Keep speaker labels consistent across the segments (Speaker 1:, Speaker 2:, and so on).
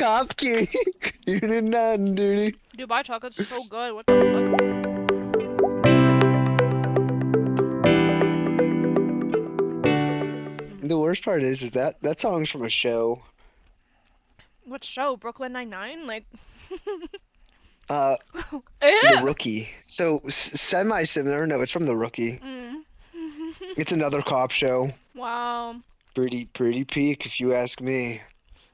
Speaker 1: Cop King. You did not, duty.
Speaker 2: Dude, my chocolate's so good. What the fuck?
Speaker 1: The worst part is that song's from a show.
Speaker 2: What show? Brooklyn Nine-Nine? Like,
Speaker 1: The
Speaker 2: yeah.
Speaker 1: Rookie. So semi-similar. No, it's from The Rookie.
Speaker 2: Mm.
Speaker 1: It's another cop show.
Speaker 2: Wow.
Speaker 1: Pretty peak, if you ask me.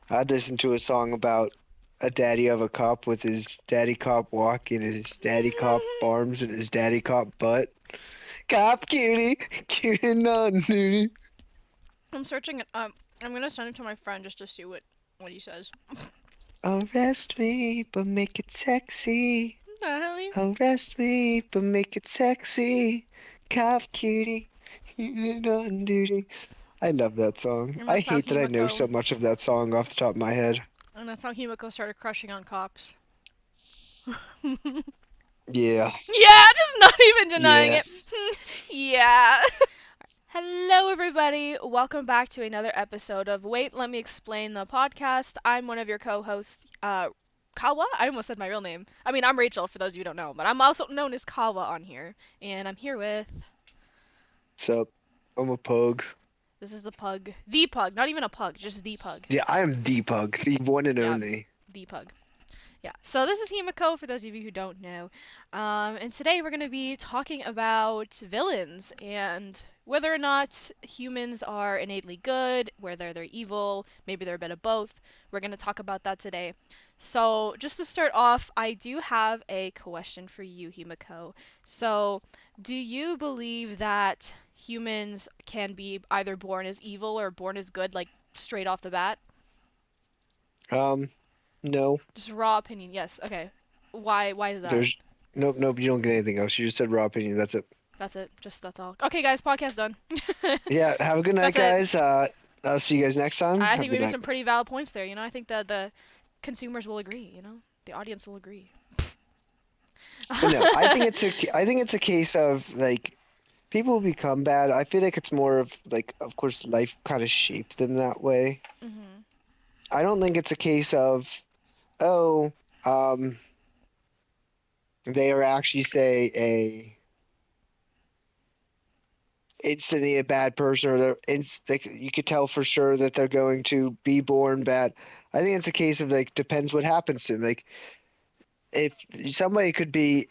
Speaker 1: I'd listen to a song about a daddy of a cop with his daddy cop walk and his daddy cop arms and his daddy cop butt. Cop cutie, cutie non duty.
Speaker 2: I'm searching it up. I'm gonna send it to my friend just to see what he says.
Speaker 1: Arrest me, but make it sexy.
Speaker 2: What
Speaker 1: Arrest me, but make it sexy. Cop cutie, cutie on duty. I love that song.
Speaker 2: And
Speaker 1: I
Speaker 2: that's how
Speaker 1: hate that I know
Speaker 2: Himiko-
Speaker 1: so much of that song off the top of my head.
Speaker 2: And that's how Himiko started crushing on cops.
Speaker 1: Yeah.
Speaker 2: Yeah, just not even denying
Speaker 1: Yeah.
Speaker 2: it. Yeah. Hello, everybody. Welcome back to another episode of Wait, Let Me Explain the podcast. I'm one of your co-hosts, Kawa? I almost said my real name. I mean, I'm Rachel, for those of you who don't know, but I'm also known as Kawa on here. And I'm here with...
Speaker 1: So, I'm a pug.
Speaker 2: This is the pug. The pug. Not even a pug, just the pug.
Speaker 1: Yeah, I am the pug, the one and
Speaker 2: Yeah.
Speaker 1: only.
Speaker 2: The pug. Yeah, so this is Himiko, for those of you who don't know. And today we're going to be talking about villains and whether or not humans are innately good, whether they're evil, maybe they're a bit of both. We're going to talk about that today. So, just to start off, I do have a question for you, Himiko. So, do you believe that humans can be either born as evil or born as good, like straight off the bat?
Speaker 1: No.
Speaker 2: Just raw opinion. Yes. Okay. Why is that?
Speaker 1: There's nope, you don't get anything else. You just said raw opinion, that's it.
Speaker 2: That's it. That's all. Okay, guys, podcast done.
Speaker 1: Yeah, have a good night,
Speaker 2: That's it.
Speaker 1: guys. I'll see you guys next time.
Speaker 2: I
Speaker 1: Have a
Speaker 2: think
Speaker 1: good
Speaker 2: we made
Speaker 1: night.
Speaker 2: some pretty valid points there. I think that the consumers will agree. The audience will agree.
Speaker 1: But no, I think it's a case of like people become bad. I feel like it's more of like, of course, life kind of shaped them that way.
Speaker 2: Mhm.
Speaker 1: I don't think it's a case of, oh, they are actually instantly a bad person, or you could tell for sure that they're going to be born bad. I think it's a case of like depends what happens to them. Like if somebody could be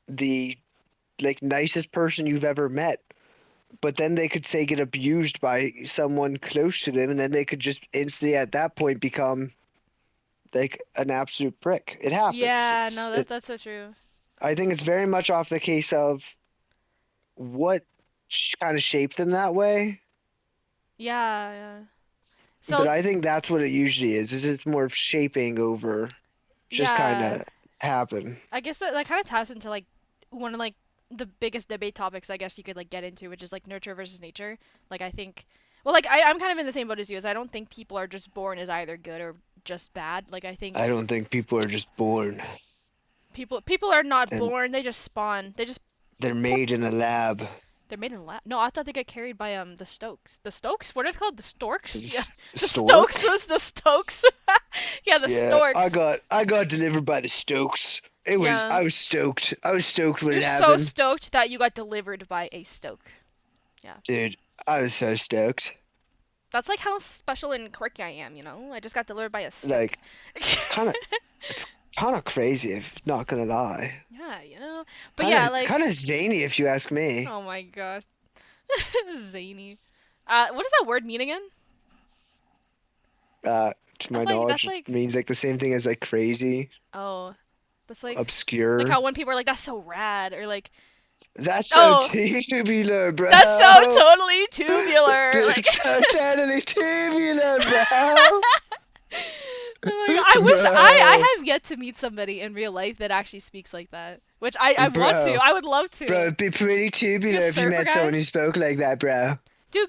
Speaker 1: the like nicest person you've ever met, but then they could say get abused by someone close to them, and then they could just instantly at that point become like an absolute prick. It happens.
Speaker 2: Yeah. No, that's so true.
Speaker 1: I think it's very much off the case of what kind of shaped them that way.
Speaker 2: Yeah. Yeah.
Speaker 1: But
Speaker 2: So
Speaker 1: I think that's what it usually is it's more of shaping over just kind
Speaker 2: yeah,
Speaker 1: of happen.
Speaker 2: I guess that kind of taps into like one of like the biggest debate topics I guess you could like get into, which is like nurture versus nature. Like I think, well, like I'm kind of in the same boat as you. As I don't think people are just born as either good or just bad. Like I think
Speaker 1: I don't think people are just born.
Speaker 2: people are not
Speaker 1: And
Speaker 2: born. They just spawn.
Speaker 1: they're made in a lab.
Speaker 2: They're made in a lab. No, I thought they get carried by the Stokes. The Stokes? What are they called? The Storks? Yeah, the
Speaker 1: Stork?
Speaker 2: Stokes. The Stokes. Yeah, the
Speaker 1: Yeah,
Speaker 2: Storks.
Speaker 1: I got delivered by the Stokes.
Speaker 2: Yeah.
Speaker 1: I was stoked. I was stoked when
Speaker 2: You're
Speaker 1: it
Speaker 2: so
Speaker 1: happened.
Speaker 2: stoked that you got delivered by a Stoke.
Speaker 1: Dude, I was so stoked.
Speaker 2: That's like how special and quirky I am. I just got delivered by a Stoke.
Speaker 1: Like, it's kind of crazy, if not gonna lie.
Speaker 2: Yeah. But yeah, like.
Speaker 1: Kind of zany, if you ask me.
Speaker 2: Oh my gosh. Zany. What does that word mean again?
Speaker 1: To my knowledge,
Speaker 2: like-
Speaker 1: it means like the same thing as like crazy,
Speaker 2: Oh, that's like
Speaker 1: obscure.
Speaker 2: how when people are like, "That's so rad," or like,
Speaker 1: That's
Speaker 2: Oh.
Speaker 1: so tubular, bro.
Speaker 2: "That's so totally tubular." Like,
Speaker 1: That's so totally tubular, bro.
Speaker 2: oh my God. I wish
Speaker 1: Bro.
Speaker 2: I have yet to meet somebody in real life that actually speaks like that. Which I want
Speaker 1: Bro.
Speaker 2: to. I would love to.
Speaker 1: Bro, it'd be pretty tubular
Speaker 2: You
Speaker 1: if you
Speaker 2: surfer
Speaker 1: met
Speaker 2: guy?
Speaker 1: someone who spoke like that, bro.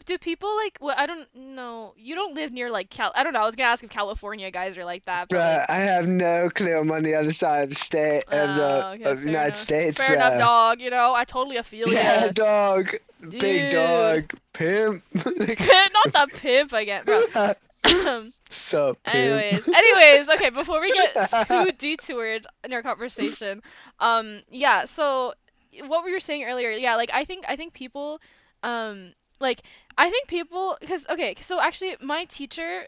Speaker 2: Do people like? Well, I don't know. You don't live near like I don't know. I was gonna ask if California guys are like that, but
Speaker 1: Bro,
Speaker 2: like,
Speaker 1: I have no clue. I'm on the other side of the state of the
Speaker 2: okay,
Speaker 1: of
Speaker 2: fair
Speaker 1: United
Speaker 2: enough.
Speaker 1: States,
Speaker 2: Fair
Speaker 1: bro.
Speaker 2: enough, dog. I totally feel
Speaker 1: Yeah,
Speaker 2: ya.
Speaker 1: dog.
Speaker 2: Dude.
Speaker 1: Big dog. Pimp.
Speaker 2: Not that pimp again, bro.
Speaker 1: Sup, pimp?
Speaker 2: Anyways, okay, before we get too detoured in our conversation, yeah, so what we were saying earlier, yeah, like I think people, um, like I think people, because okay, so actually my teacher,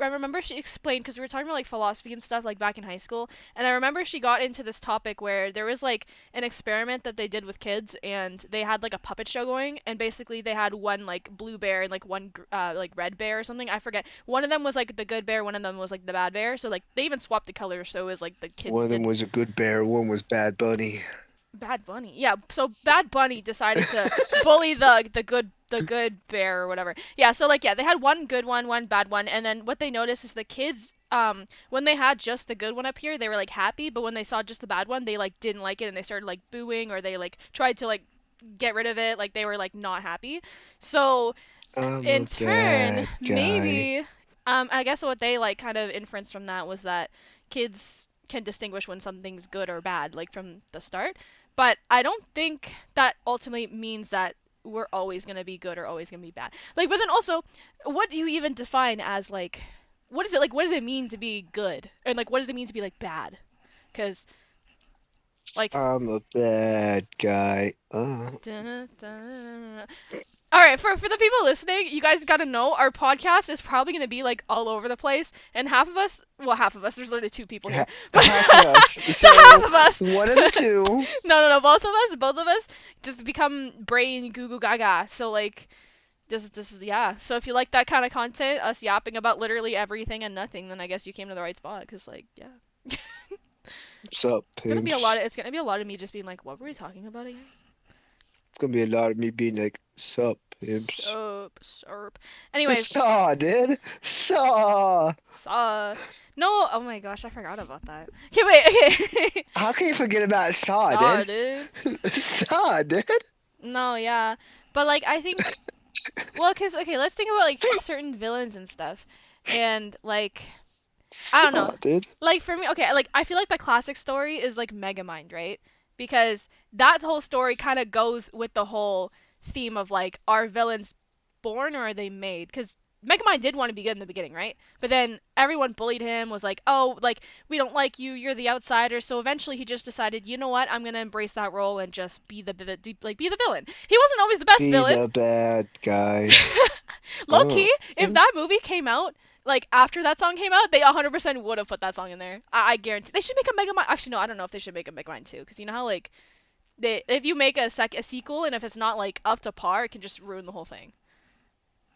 Speaker 2: I remember she explained because we were talking about like philosophy and stuff like back in high school, and I remember she got into this topic where there was like an experiment that they did with kids, and they had like a puppet show going, and basically they had one like blue bear and like one like red bear or something. I forget. One of them was like the good bear, one of them was like the bad bear. So like they even swapped the colors, so it was like the
Speaker 1: One
Speaker 2: kids
Speaker 1: of them
Speaker 2: did
Speaker 1: was a good bear, one was Bad Bunny.
Speaker 2: Bad Bunny. Yeah, so Bad Bunny decided to bully the good bear or whatever. Yeah, so like yeah, they had one good one bad one, and then what they noticed is the kids when they had just the good one up here, they were like happy, but when they saw just the bad one, they like didn't like it and they started like booing or they like tried to like get rid of it, like they were like not happy. So
Speaker 1: I'm
Speaker 2: in
Speaker 1: a
Speaker 2: turn,
Speaker 1: bad guy.
Speaker 2: maybe I guess what they like kind of inference from that was that kids can distinguish when something's good or bad like from the start. But I don't think that ultimately means that we're always going to be good or always going to be bad. Like but then also what do you even define as like what is it like what does it mean to be good? And like what does it mean to be like bad? Cuz like
Speaker 1: I'm a bad guy.
Speaker 2: dun-dun-dun-dun-dun. All right, for the people listening, you guys got to know our podcast is probably going to be like all over the place, and half of us, there's literally two people here, but
Speaker 1: Half of us.
Speaker 2: half
Speaker 1: So
Speaker 2: of us,
Speaker 1: one of the two.
Speaker 2: no, both of us, just become brain goo goo gaga. So like this is yeah. So if you like that kind of content, us yapping about literally everything and nothing, then I guess you came to the right spot. Cause like yeah,
Speaker 1: Sup, pimps?
Speaker 2: it's gonna be a lot of me just being like, what were we talking about again?
Speaker 1: It's gonna be a lot of me being like, sup, pimps?
Speaker 2: Soap, serp. Anyways,
Speaker 1: Saw, dude. Saw.
Speaker 2: Saw. No, oh my gosh, I forgot about that. Okay, wait, okay.
Speaker 1: How can you forget about Saw,
Speaker 2: Saw,
Speaker 1: dude?
Speaker 2: dude.
Speaker 1: Saw, dude.
Speaker 2: No, yeah. But like I think well, cuz okay, let's think about like certain villains and stuff. And like I don't know.
Speaker 1: Saw, dude.
Speaker 2: Like for me, okay, like I feel like the classic story is like Megamind, right? Because that whole story kind of goes with the whole theme of like are villains born or are they made? Because Megamind did want to be good in the beginning, right? But then everyone bullied him, was like, "Oh, like we don't like you. You're the outsider." So eventually, he just decided, you know what? I'm gonna embrace that role and just be the villain. He wasn't always the best
Speaker 1: Be
Speaker 2: villain.
Speaker 1: the bad guy.
Speaker 2: Low
Speaker 1: Oh.
Speaker 2: key, if that movie came out like after that song came out, they 100% would have put that song in there. I guarantee. They should make a Megamind. Actually, no, I don't know if they should make a Megamind 2, because you know how like if you make a sequel and if it's not like up to par, it can just ruin the whole thing.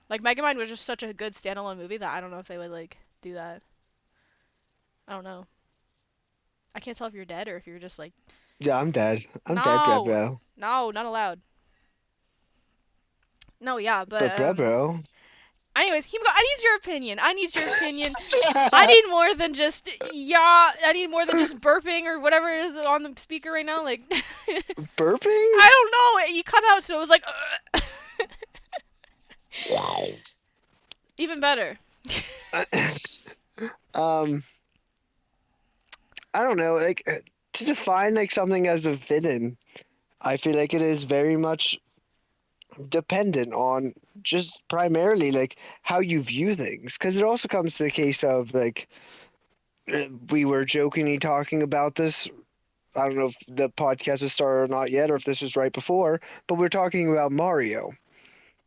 Speaker 2: Like Megamind was just such a good standalone movie that I don't know if they would like do that. I don't know. I can't tell if you're dead or if you're just like
Speaker 1: Yeah, I'm dead. I'm dead, bro,
Speaker 2: no,
Speaker 1: bro.
Speaker 2: no, not allowed. No, yeah, but
Speaker 1: But, bro.
Speaker 2: anyways, keep going. I need your opinion. I need your opinion. I need more than just yeah. I need more than just burping or whatever is on the speaker right now. Like
Speaker 1: Burping?
Speaker 2: I don't know. You cut out, so it was like even better.
Speaker 1: um, I don't know. Like to define like something as a villain, I feel like it is very much dependent on just primarily like how you view things. Because it also comes to the case of like we were jokingly talking about this. I don't know if the podcast has started or not yet, or if this was right before, but we're talking about Mario.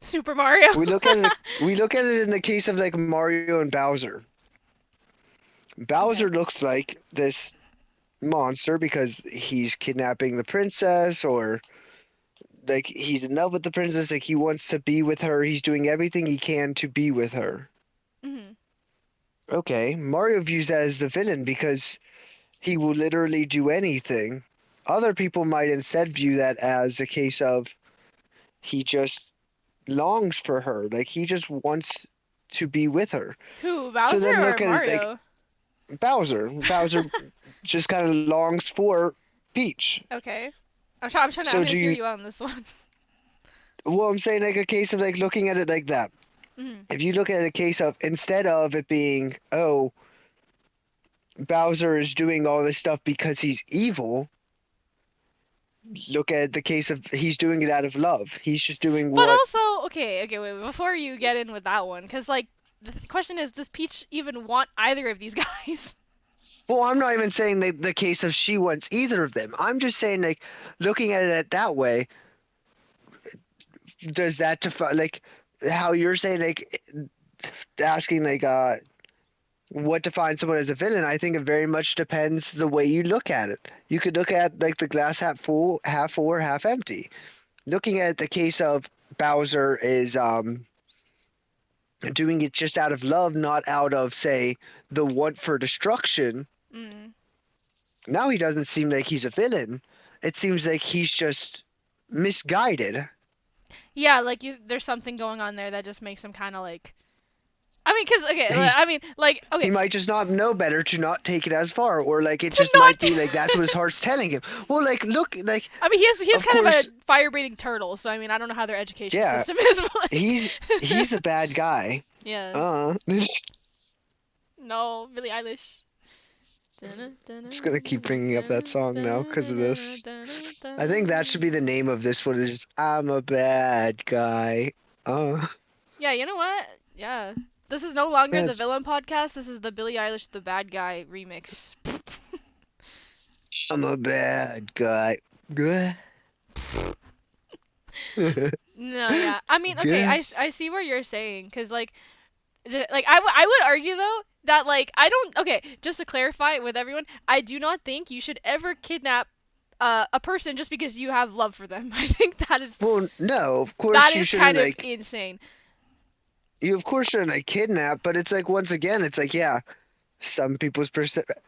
Speaker 2: Super Mario.
Speaker 1: We look at it. We look at it in the case of like Mario and Bowser.
Speaker 2: Okay.
Speaker 1: Bowser looks like this monster because he's kidnapping the princess, or like he's in love with the princess. Like he wants to be with her. He's doing everything he can to be with her.
Speaker 2: Mhm.
Speaker 1: Okay, Mario views that as the villain because he will literally do anything. Other people might instead view that as a case of he just longs for her. Like he just wants to be with her.
Speaker 2: Who,
Speaker 1: So
Speaker 2: Bowser
Speaker 1: then
Speaker 2: or
Speaker 1: look at it like
Speaker 2: Mario?
Speaker 1: Bowser. Bowser just kind of longs for Peach.
Speaker 2: Okay. I'm
Speaker 1: So
Speaker 2: gonna
Speaker 1: do
Speaker 2: hear
Speaker 1: you?
Speaker 2: you out on this one.
Speaker 1: Well, I'm saying like a case of like looking at it like that.
Speaker 2: Mhm.
Speaker 1: If you look at a case of instead of it being, oh, Bowser is doing all this stuff because he's evil, look at the case of he's doing it out of love. He's just doing
Speaker 2: But
Speaker 1: what.
Speaker 2: also, okay, wait, before you get in with that one, because like the question is, does Peach even want either of these guys?
Speaker 1: Well, I'm not even saying the case of she wants either of them. I'm just saying, like, looking at it that way, does that define, like, how you're saying, like, asking, like, what defines someone as a villain? I think it very much depends the way you look at it. You could look at, like, the glass half full, half empty. Looking at the case of Bowser is doing it just out of love, not out of, say, the want for destruction.
Speaker 2: Mm.
Speaker 1: Now he doesn't seem like he's a villain. It seems like he's just misguided.
Speaker 2: Yeah, like there's something going on there that just makes him kind of like. I mean, cause okay,
Speaker 1: He's
Speaker 2: I mean, like
Speaker 1: he
Speaker 2: okay,
Speaker 1: might just not know better to not take it as far, or like it
Speaker 2: to
Speaker 1: just might
Speaker 2: not.
Speaker 1: be like that's what his heart's telling him. Well, like look, like
Speaker 2: I mean, he's
Speaker 1: of
Speaker 2: kind of a
Speaker 1: course,
Speaker 2: fire-breathing turtle, so I mean, I don't know how their education
Speaker 1: yeah,
Speaker 2: system is, but
Speaker 1: he's a bad guy.
Speaker 2: yeah.
Speaker 1: Uh,
Speaker 2: No, Billie Eilish.
Speaker 1: just gonna keep bringing up that song now because of this. I think that should be the name of this one. Is just I'm a bad guy.
Speaker 2: Yeah, you know what? Yeah. This is no longer the
Speaker 1: Yes,
Speaker 2: villain podcast. This is the Billie Eilish the bad guy remix.
Speaker 1: I'm a bad guy. Good.
Speaker 2: No, yeah. I mean, okay,
Speaker 1: Good.
Speaker 2: I see where you're saying cuz like I would argue though that like I don't okay, just to clarify with everyone, I do not think you should ever kidnap a person just because you have love for them. I think
Speaker 1: Well, no, of
Speaker 2: that
Speaker 1: course you
Speaker 2: is
Speaker 1: shouldn't
Speaker 2: kind of
Speaker 1: like
Speaker 2: insane.
Speaker 1: you of course shouldn't like kidnap, but it's like once again, it's like yeah, some people's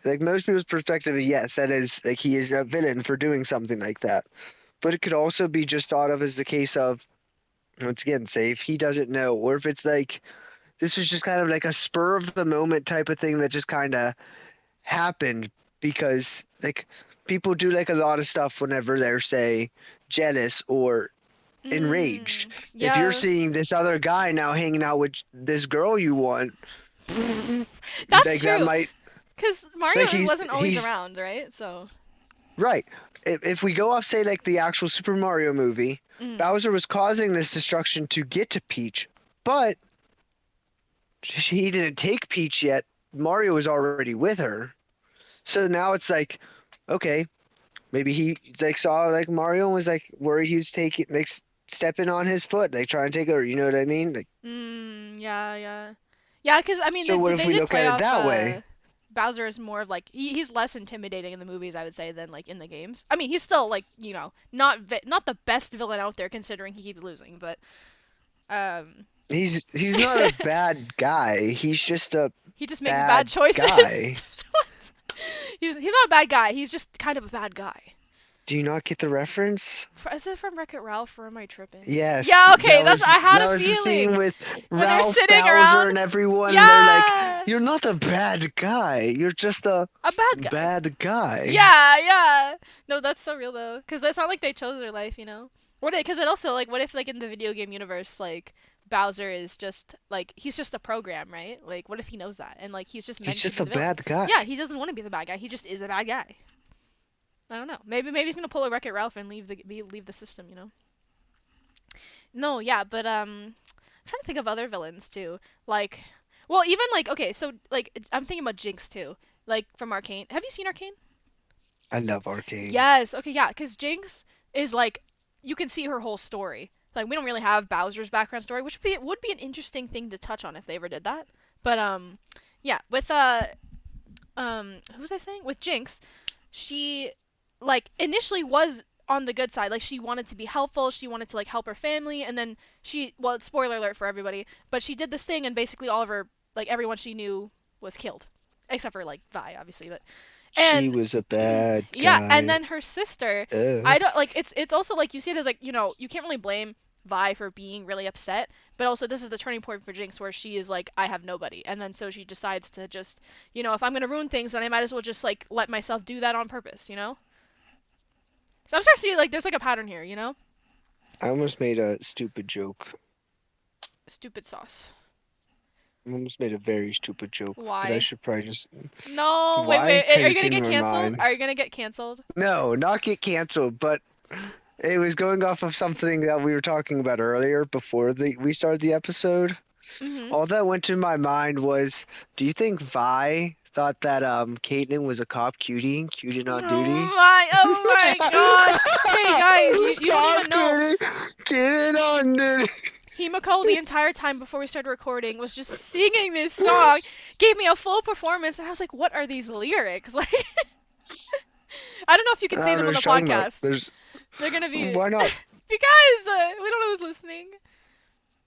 Speaker 1: like most people's perspective, yes, that is like he is a villain for doing something like that. But it could also be just thought of as the case of once again, say if he doesn't know, or if it's like this was just kind of like a spur of the moment type of thing that just kind of happened because like people do like a lot of stuff whenever they're say jealous or enraged. If you're
Speaker 2: Yeah.
Speaker 1: seeing this other guy now hanging out with this girl you want,
Speaker 2: That's
Speaker 1: like that
Speaker 2: true.
Speaker 1: might
Speaker 2: Cuz
Speaker 1: like
Speaker 2: Mario wasn't always
Speaker 1: he's
Speaker 2: around, right? So,
Speaker 1: right. If we go off say like the actual Super Mario movie,
Speaker 2: mm.
Speaker 1: Bowser was causing this destruction to get to Peach, but he didn't take Peach yet. Mario was already with her. So now it's like, okay, maybe he like saw like Mario and was like worried he was taking like stepping on his foot, like trying to take over. You know what I mean? Like,
Speaker 2: Yeah, yeah. Yeah, cuz I mean
Speaker 1: so what if
Speaker 2: they
Speaker 1: we
Speaker 2: did
Speaker 1: look
Speaker 2: play
Speaker 1: at it
Speaker 2: off
Speaker 1: that way?
Speaker 2: Bowser is more of like he's less intimidating in the movies I would say than like in the games. I mean, he's still like, not the best villain out there considering he keeps losing, but um
Speaker 1: He's not a bad guy. He's just a
Speaker 2: he just makes bad
Speaker 1: bad
Speaker 2: choices.
Speaker 1: guy.
Speaker 2: What? He's not a bad guy. He's just kind of a bad guy.
Speaker 1: Do you not get the reference?
Speaker 2: Is it from Wreck-It Ralph or am I tripping?
Speaker 1: Yes,
Speaker 2: Yeah, okay, that's I had
Speaker 1: that
Speaker 2: a
Speaker 1: was the scene
Speaker 2: feeling
Speaker 1: with
Speaker 2: when they're
Speaker 1: Ralph,
Speaker 2: sitting
Speaker 1: Bowser,
Speaker 2: around.
Speaker 1: and everyone, and they're like,
Speaker 2: Yeah,
Speaker 1: "You're not a bad guy. You're just a
Speaker 2: a bad guy.
Speaker 1: bad guy."
Speaker 2: Yeah, yeah. No, that's so real though, because it's not like they chose their life, you know. What? Because it also like, what if like in the video game universe, like Bowser is just like he's just a program, right? Like, what if he knows that and like he's just
Speaker 1: He's
Speaker 2: meant to
Speaker 1: just
Speaker 2: be
Speaker 1: a
Speaker 2: the villain?
Speaker 1: bad guy.
Speaker 2: Yeah, he doesn't want to be the bad guy. He just is a bad guy. I don't know. Maybe he's gonna pull a Wreck-It Ralph and leave the system, you know. No, yeah, but I'm trying to think of other villains too. Like, well, even like okay, so like I'm thinking about Jinx too, like from Arcane. Have you seen Arcane?
Speaker 1: I love Arcane.
Speaker 2: Yes. Okay. Yeah. Because Jinx is like, you can see her whole story. Like we don't really have Bowser's background story, which would be an interesting thing to touch on if they ever did that. But yeah. With who was I saying? With Jinx, she like initially was on the good side. Like she wanted to be helpful. She wanted to like help her family, and then well, it's spoiler alert for everybody, but she did this thing, and basically all of her like everyone she knew was killed, except for like Vi, obviously, but
Speaker 1: She
Speaker 2: and
Speaker 1: was a bad
Speaker 2: yeah, and
Speaker 1: guy.
Speaker 2: then her sister,
Speaker 1: Ugh.
Speaker 2: I don't like it's also like you see it as like, you can't really blame Vi for being really upset, but also this is the turning point for Jinx where she is like I have nobody. And then so she decides to just, if I'm going to ruin things then I might as well just like let myself do that on purpose, you know? So I'm starting to see like there's like a pattern here, you know?
Speaker 1: I almost made a stupid joke.
Speaker 2: Stupid sauce.
Speaker 1: I almost made a very stupid joke, but I
Speaker 2: Why?
Speaker 1: should probably just.
Speaker 2: No, wait,
Speaker 1: Why?
Speaker 2: wait.
Speaker 1: Because
Speaker 2: Are you
Speaker 1: it
Speaker 2: going to
Speaker 1: came to
Speaker 2: get
Speaker 1: my
Speaker 2: canceled?
Speaker 1: mind.
Speaker 2: Are you going to get canceled?
Speaker 1: No, not get canceled, but it was going off of something that we were talking about earlier before we started the episode.
Speaker 2: Mm-hmm.
Speaker 1: All that went to my mind was, do you think Vi thought that Caitlyn was a cop cutie on duty?
Speaker 2: Oh my gosh. Okay, guys, you don't
Speaker 1: Cop
Speaker 2: even know.
Speaker 1: cutie on duty.
Speaker 2: Himiko, the entire time before we started recording, was just singing this song, gave me a full performance, and I was like, what are these lyrics? Like, I don't know if you
Speaker 1: I
Speaker 2: can say
Speaker 1: don't know
Speaker 2: them on
Speaker 1: what
Speaker 2: the
Speaker 1: you're talking about.
Speaker 2: podcast. They're gonna be.
Speaker 1: Why not?
Speaker 2: Because we don't know who's listening.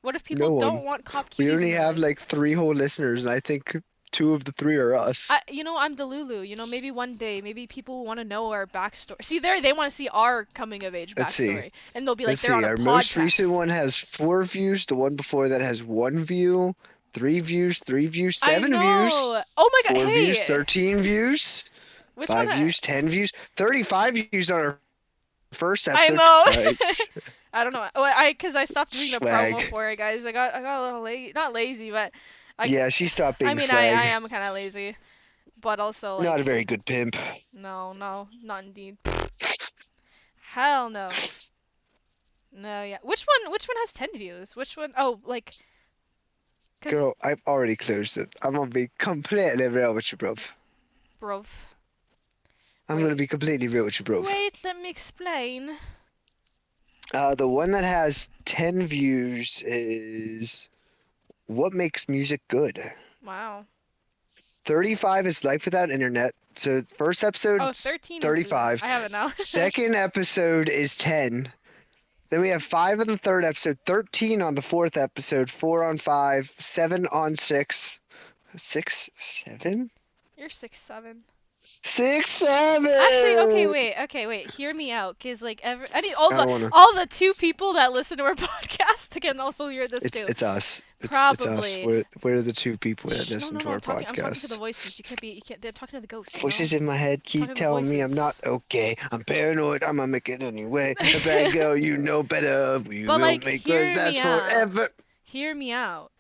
Speaker 2: What if people
Speaker 1: No
Speaker 2: don't
Speaker 1: one.
Speaker 2: want cop
Speaker 1: We
Speaker 2: cuties in
Speaker 1: only
Speaker 2: their
Speaker 1: have
Speaker 2: life?
Speaker 1: like 3 whole listeners, and I think 2 of the 3 are us.
Speaker 2: I'm Delulu. Maybe one day, maybe people want to know our backstory. See, they want to see our coming of age
Speaker 1: Let's see.
Speaker 2: backstory, and they'll be like,
Speaker 1: Let's
Speaker 2: they're on
Speaker 1: see.
Speaker 2: a
Speaker 1: Our most recent
Speaker 2: podcast.
Speaker 1: one has 4 views. The one before that has 1 view, 3 views, 3 views,
Speaker 2: I
Speaker 1: 7 views,
Speaker 2: know. Oh my god.
Speaker 1: 4 views,
Speaker 2: Hey,
Speaker 1: 13 views,
Speaker 2: which one?
Speaker 1: 5 views, 10 views, 35 views on our first
Speaker 2: I
Speaker 1: episode.
Speaker 2: know.
Speaker 1: Right.
Speaker 2: I don't know. Because I stopped doing the promo
Speaker 1: Swag.
Speaker 2: for it, guys. I got a little not lazy, but I.
Speaker 1: Yeah, she stopped
Speaker 2: I
Speaker 1: being
Speaker 2: mean, I
Speaker 1: swag.
Speaker 2: am kind of lazy, but also
Speaker 1: Not a
Speaker 2: like,
Speaker 1: very good pimp.
Speaker 2: no, not indeed. Hell no. No, yeah. Which one has 10 views? Which one? Oh, like, cause
Speaker 1: Girl, I've already closed it. I'm gonna be completely real with you, bro.
Speaker 2: bruv.
Speaker 1: I'm
Speaker 2: Wait.
Speaker 1: gonna be completely real with you, bro.
Speaker 2: Wait, let me explain.
Speaker 1: The one that has 10 views is What Makes Music Good?
Speaker 2: Wow.
Speaker 1: 35 is Life Without Internet. So first episode,
Speaker 2: Oh, 13 is the.
Speaker 1: 35.
Speaker 2: I have it now.
Speaker 1: Second episode is 10. Then we have 5 on the third episode, 13 on the fourth episode, 4 on 5, 7 on 6. 6, 7?
Speaker 2: You're 6'7".
Speaker 1: 6, 7!
Speaker 2: Actually, okay, wait. Hear me out, cause like
Speaker 1: I don't wanna.
Speaker 2: all the 2 people that listen to our podcast can also hear this
Speaker 1: It's
Speaker 2: too.
Speaker 1: it's us. It's us.
Speaker 2: Probably.
Speaker 1: We're the 2 people that
Speaker 2: Shh,
Speaker 1: listen to
Speaker 2: no.
Speaker 1: our
Speaker 2: I'm talking to the
Speaker 1: podcast.
Speaker 2: voices. You can't. I'm talking to the ghosts.
Speaker 1: Voices in my head keep
Speaker 2: Talking to the
Speaker 1: telling me I'm not
Speaker 2: voices.
Speaker 1: okay. I'm paranoid. I'm gonna make it anyway. A bad girl, you know better. We
Speaker 2: But
Speaker 1: will
Speaker 2: like,
Speaker 1: make us
Speaker 2: hear me
Speaker 1: last
Speaker 2: out.
Speaker 1: forever.
Speaker 2: Hear me out.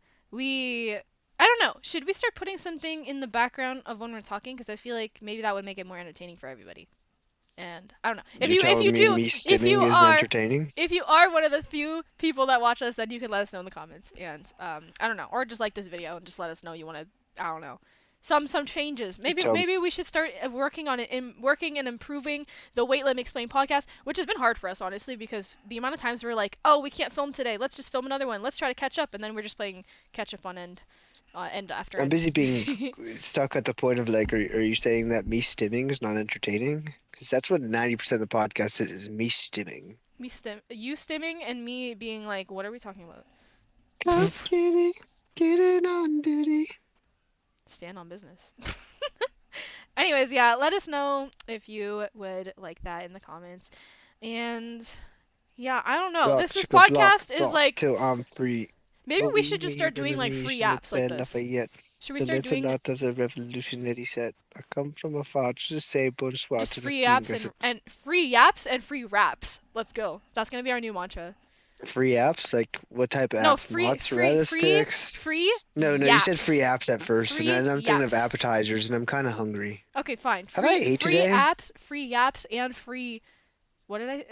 Speaker 2: I don't know. Should we start putting something in the background of when we're talking? Because I feel like maybe that would make it more entertaining for everybody. And I don't know.
Speaker 1: You're telling me stimming is entertaining?
Speaker 2: if you are one of the few people that watch us, then you can let us know in the comments. And I don't know, or just like this video and just let us know you want to. I don't know. Some changes.
Speaker 1: So
Speaker 2: Maybe we should start working on it, working and improving the Wait Let Me Explain podcast, which has been hard for us honestly because the amount of times we're like, oh, we can't film today. Let's just film another one. Let's try to catch up, and then we're just playing catch up on end after
Speaker 1: I'm
Speaker 2: end.
Speaker 1: busy being stuck at the point of like, are you saying that me stimming is not entertaining? Because that's what 90% of the podcast is me stimming.
Speaker 2: You stimming and me being like, what are we talking about?
Speaker 1: Come kitty, get it on duty.
Speaker 2: Stand on business. Anyways, yeah, let us know if you would like that in the comments. And yeah, I don't know. This podcast is like
Speaker 1: till I'm free.
Speaker 2: maybe we should just start doing like free apps like this.
Speaker 1: Lafayette.
Speaker 2: Should we
Speaker 1: The
Speaker 2: start doing
Speaker 1: lieutenant of the revolutionary set. I come from afar to say bonsoir
Speaker 2: just
Speaker 1: to the
Speaker 2: free
Speaker 1: king.
Speaker 2: apps and free apps and free raps? Let's go. That's gonna be our new mantra.
Speaker 1: Free apps? Like what type of
Speaker 2: No,
Speaker 1: apps?
Speaker 2: free
Speaker 1: Mozzarella sticks?
Speaker 2: free
Speaker 1: No, you said
Speaker 2: yaps.
Speaker 1: free apps at first,
Speaker 2: Free
Speaker 1: and then I'm thinking of
Speaker 2: yaps.
Speaker 1: appetizers, and I'm kind of hungry.
Speaker 2: Okay, fine.
Speaker 1: Have I ate
Speaker 2: free
Speaker 1: today?
Speaker 2: apps, free yaps, and free. What did I?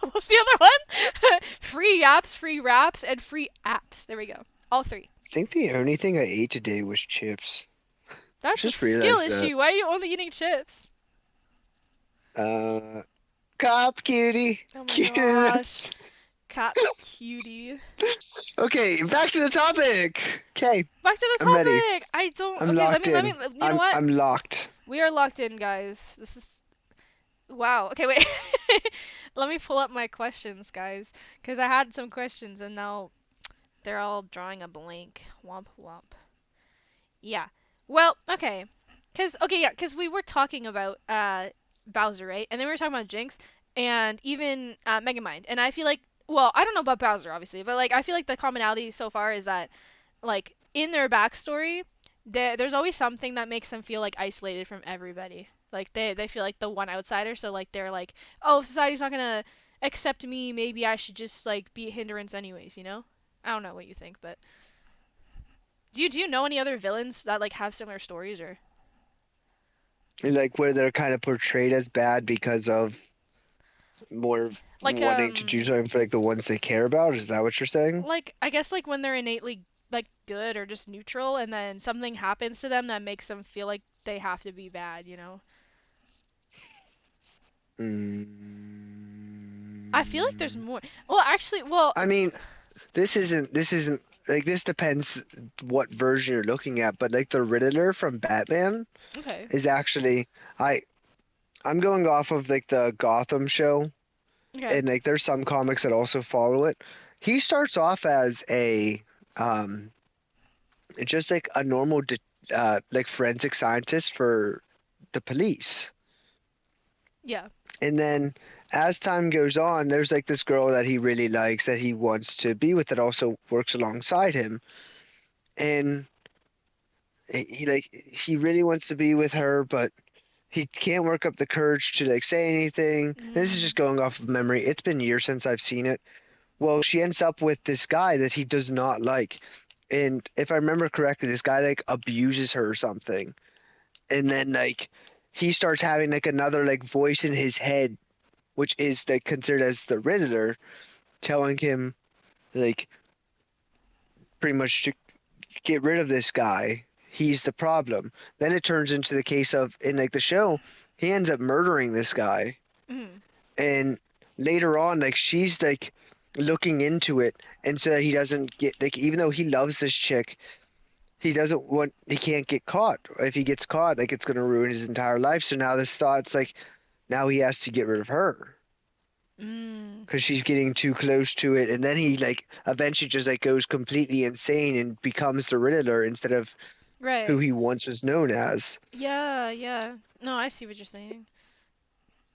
Speaker 2: What was the other one? Free yaps, free raps, and free apps. There we go. All 3.
Speaker 1: I think the only thing I ate today was chips.
Speaker 2: That's a
Speaker 1: Just
Speaker 2: skill
Speaker 1: realized that.
Speaker 2: issue. Why are you only eating chips?
Speaker 1: Cop cutie.
Speaker 2: Oh my
Speaker 1: Cute.
Speaker 2: gosh. Cat cutie.
Speaker 1: Okay, back to the topic. Okay,
Speaker 2: Back to the
Speaker 1: I'm ready.
Speaker 2: topic. I don't.
Speaker 1: I'm
Speaker 2: okay,
Speaker 1: locked
Speaker 2: let me.
Speaker 1: in.
Speaker 2: You know what?
Speaker 1: I'm locked.
Speaker 2: We are locked in, guys. This is. Wow. Okay, wait. Let me pull up my questions, guys, because I had some questions and now they're all drawing a blank. Womp womp. Yeah. Well, okay. Cause we were talking about Bowser, right? And then we were talking about Jinx and even Megamind. And I feel like, well, I don't know about Bowser, obviously, but like I feel like the commonality so far is that, like, in their backstory, there's always something that makes them feel like isolated from everybody. Like they feel like the one outsider, so like they're like, oh, if society's not gonna accept me, maybe I should just like be a hindrance anyways, you know? I don't know what you think, but do you know any other villains that like have similar stories or
Speaker 1: Like where they're kind of portrayed as bad because of more
Speaker 2: like
Speaker 1: wanting to do something for like the ones they care about. Is that what you're saying?
Speaker 2: like I guess like when they're innately like good or just neutral, and then something happens to them that makes them feel like they have to be bad, you know? I feel like there's
Speaker 1: Mm,
Speaker 2: more. Well, actually, well,
Speaker 1: I mean, this isn't like this depends what version you're looking at, but like the Riddler from Batman
Speaker 2: okay.
Speaker 1: is actually I I'm going off of like the Gotham show,
Speaker 2: Okay.
Speaker 1: and like there's some comics that also follow it. He starts off as a um just like a normal like forensic scientist for the police.
Speaker 2: Yeah.
Speaker 1: And then as time goes on, there's like this girl that he really likes that he wants to be with that also works alongside him. And he really wants to be with her, but he can't work up the courage to like say anything. This is
Speaker 2: Mm.
Speaker 1: just going off of memory. It's been years since I've seen it. Well, she ends up with this guy that he does not like. And if I remember correctly, this guy like abuses her or something. And then like he starts having like another like voice in his head, which is like considered as the Riddler, telling him like pretty much to get rid of this guy. He's the problem. Then it turns into the case of in like the show, he ends up murdering this guy.
Speaker 2: Mm.
Speaker 1: And later on, like she's like looking into it, and so that he doesn't get like even though he loves this chick, he can't get caught. If he gets caught, like it's gonna ruin his entire life. So now this thought's like now he has to get rid of her
Speaker 2: Mm.
Speaker 1: because she's getting too close to it, and then he like eventually just like goes completely insane and becomes the Riddler instead of who
Speaker 2: Right.
Speaker 1: he once was known as.
Speaker 2: Yeah, yeah. No, I see what you're saying.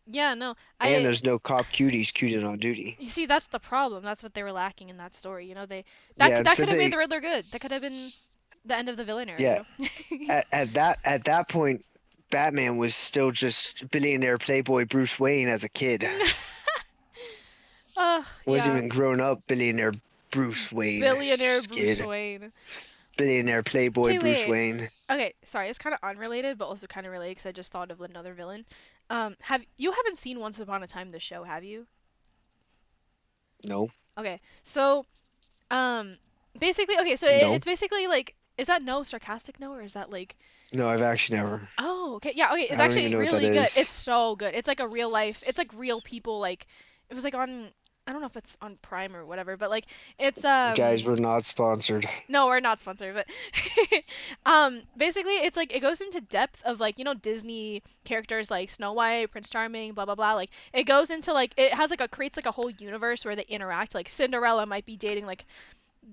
Speaker 2: Yeah, no.
Speaker 1: And
Speaker 2: I
Speaker 1: there's no cop cuties cuted on duty.
Speaker 2: You see, that's the problem. That's what they were lacking in that story. You know,
Speaker 1: Yeah,
Speaker 2: that
Speaker 1: instead
Speaker 2: could have made
Speaker 1: they
Speaker 2: the Riddler good. That could have been the end of the villain era, you
Speaker 1: yeah
Speaker 2: know?
Speaker 1: at that point, Batman was still just billionaire playboy Bruce Wayne as a kid. Wasn't
Speaker 2: Yeah.
Speaker 1: even grown up billionaire Bruce Wayne.
Speaker 2: Billionaire
Speaker 1: Just
Speaker 2: Bruce
Speaker 1: kid.
Speaker 2: Wayne.
Speaker 1: Billionaire playboy
Speaker 2: Okay,
Speaker 1: Bruce
Speaker 2: wait.
Speaker 1: Wayne.
Speaker 2: Okay, sorry, it's kind of unrelated, but also kind of related because I just thought of another villain. Haven't seen Once Upon a Time the show, have you?
Speaker 1: No,
Speaker 2: Okay, so um, basically, okay, so
Speaker 1: no,
Speaker 2: it's basically like, is that no sarcastic no, or is that like,
Speaker 1: no. I've actually never.
Speaker 2: oh, okay, yeah, okay, it's
Speaker 1: I don't even
Speaker 2: actually
Speaker 1: know what that
Speaker 2: really good. It's
Speaker 1: is.
Speaker 2: so good. It's like a real life. It's like real people. Like it was like on. I don't know if it's on Prime or whatever, but like it's
Speaker 1: Guys, we're not sponsored.
Speaker 2: no, we're not sponsored, but basically it's like it goes into depth of like, you know, Disney characters like Snow White, Prince Charming, blah blah blah. Like it goes into like it has like a creates like a whole universe where they interact. Like Cinderella might be dating like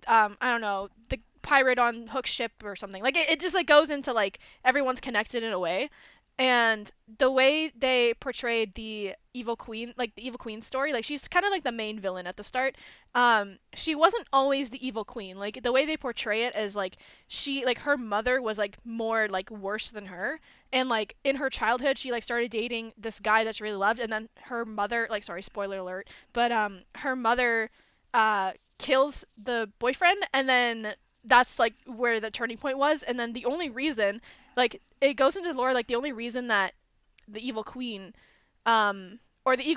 Speaker 2: I don't know, the pirate on Hook's ship or something. Like it just like goes into like everyone's connected in a way. And the way they portrayed the evil queen, like the evil queen story, like she's kind of like the main villain at the start. She wasn't always the evil queen. Like the way they portray it is like she, like her mother was like more like worse than her, and like in her childhood she like started dating this guy that she really loved, and then her mother, like sorry, spoiler alert, but her mother kills the boyfriend, and then that's like where the turning point was. And then the only reason, like it goes into lore, like the only reason that the evil queen or the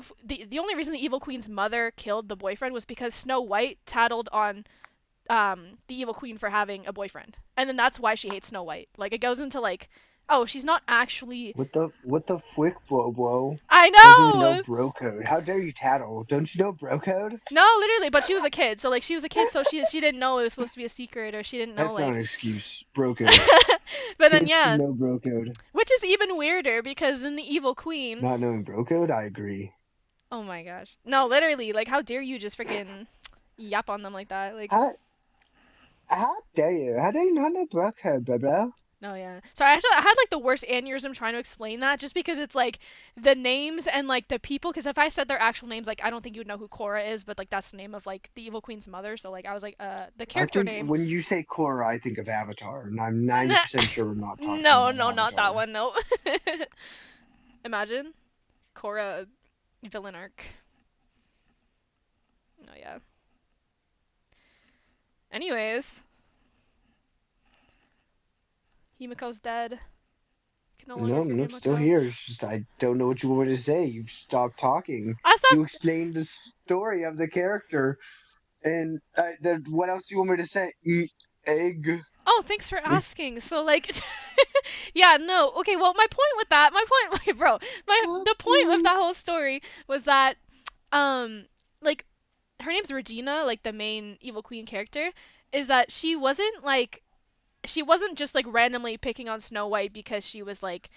Speaker 2: only reason the evil queen's mother killed the boyfriend was because Snow White tattled on the evil queen for having a boyfriend, and then that's why she hates Snow White. Like it goes into like, oh, she's not actually.
Speaker 1: What the frick, bro?
Speaker 2: I
Speaker 1: Doesn't even know
Speaker 2: know.
Speaker 1: bro code. How dare you tattle? Don't you know bro code?
Speaker 2: No, literally, but she was a kid, so like she was a kid, so she didn't know it was supposed to be a secret, or she didn't know
Speaker 1: That's not
Speaker 2: like.
Speaker 1: an excuse. Bro code.
Speaker 2: But then
Speaker 1: Kids should
Speaker 2: yeah,
Speaker 1: know bro code.
Speaker 2: which is even weirder because then the evil queen.
Speaker 1: Not knowing bro code, I agree.
Speaker 2: Oh my gosh, no, literally, like how dare you just freaking yap on them like that? Like,
Speaker 1: How how dare you? How dare you not know bro code, bro?
Speaker 2: no, yeah. Sorry, actually, I had like the worst aneurysm trying to explain that, just because it's like the names and like the people. Because if I said their actual names, like I don't think you would know who Cora is, but like that's the name of like the evil queen's mother. So like I was like, the
Speaker 1: I
Speaker 2: character
Speaker 1: think
Speaker 2: name.
Speaker 1: when you say Korra, I think of Avatar, and I'm 90% sure we're not talking
Speaker 2: No,
Speaker 1: about
Speaker 2: no, not that
Speaker 1: Avatar.
Speaker 2: one. No. Imagine Cora villain arc. Oh yeah. Anyways, Himiko's dead. Can no longer
Speaker 1: No,
Speaker 2: hear
Speaker 1: I'm still
Speaker 2: Himiko.
Speaker 1: here. It's just I don't know what you want me to say. You've stopped talking.
Speaker 2: I
Speaker 1: You
Speaker 2: thought.
Speaker 1: explained the story of the character, and what else do you want me to say? egg.
Speaker 2: Oh, thanks for asking. So like, yeah, no, okay. Well, my point, like, bro, the point of that whole story was that, um, like, her name's Regina, like the main evil queen character, is that she wasn't just like randomly picking on Snow White because she was like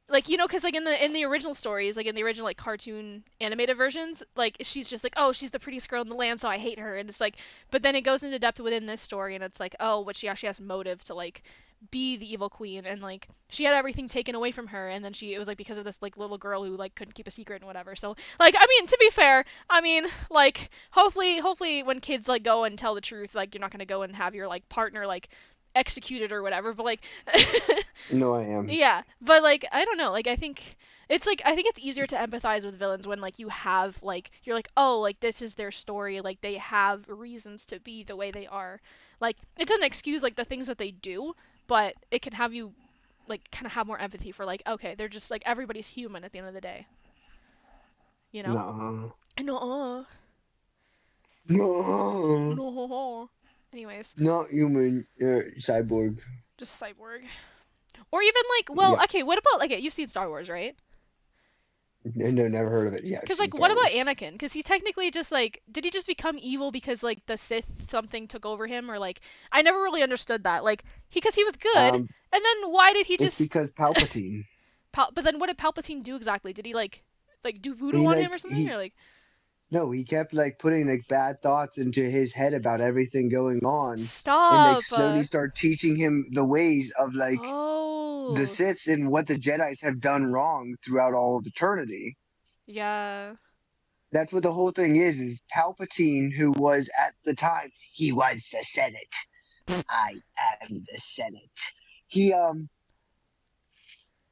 Speaker 2: because like in the original stories, like in the original like cartoon animated versions, like she's just like, oh, she's the prettiest girl in the land, so I hate her. And it's like, but then it goes into depth within this story, and it's like, oh, but she actually has motive to like be the evil queen, and like she had everything taken away from her, and then it was like because of this like little girl who like couldn't keep a secret and whatever. So like, I mean, to be fair, I mean, like hopefully when kids like go and tell the truth, like you're not gonna go and have your like partner like executed or whatever, but like
Speaker 1: No, I am.
Speaker 2: yeah, but like I don't know, like I think it's easier to empathize with villains when like you have like you're like, oh, like this is their story, like they have reasons to be the way they are. Like it doesn't excuse like the things that they do, but it can have you like kind of have more empathy for like, okay, they're just like everybody's human at the end of the day, you know?
Speaker 1: No.
Speaker 2: No.
Speaker 1: No.
Speaker 2: No. Anyways,
Speaker 1: Not human. Cyborg.
Speaker 2: just cyborg. Or even like, well,
Speaker 1: Yeah.
Speaker 2: okay, what about like you've seen Star Wars, right?
Speaker 1: No, never heard of it. Yeah, I've
Speaker 2: Because,
Speaker 1: seen
Speaker 2: like, what
Speaker 1: Star
Speaker 2: about
Speaker 1: Wars.
Speaker 2: Anakin? Because he technically just, like, did he just become evil because, like, the Sith something took over him? Or, like, I never really understood that. Like, because he was good,
Speaker 1: Um,
Speaker 2: and then why did he
Speaker 1: it's
Speaker 2: just.
Speaker 1: because Palpatine.
Speaker 2: But then what did Palpatine do exactly? Did he, like, do voodoo
Speaker 1: He
Speaker 2: on him
Speaker 1: like
Speaker 2: or something?
Speaker 1: he
Speaker 2: Or, like.
Speaker 1: no, he kept like putting like bad thoughts into his head about everything going on, and like
Speaker 2: Stop!
Speaker 1: slowly start teaching him the ways of like the
Speaker 2: Oh.
Speaker 1: Siths and what the Jedi's have done wrong throughout all of eternity.
Speaker 2: Yeah.
Speaker 1: That's what the whole thing is Palpatine, who was at the time he was the Senate. I am the Senate. He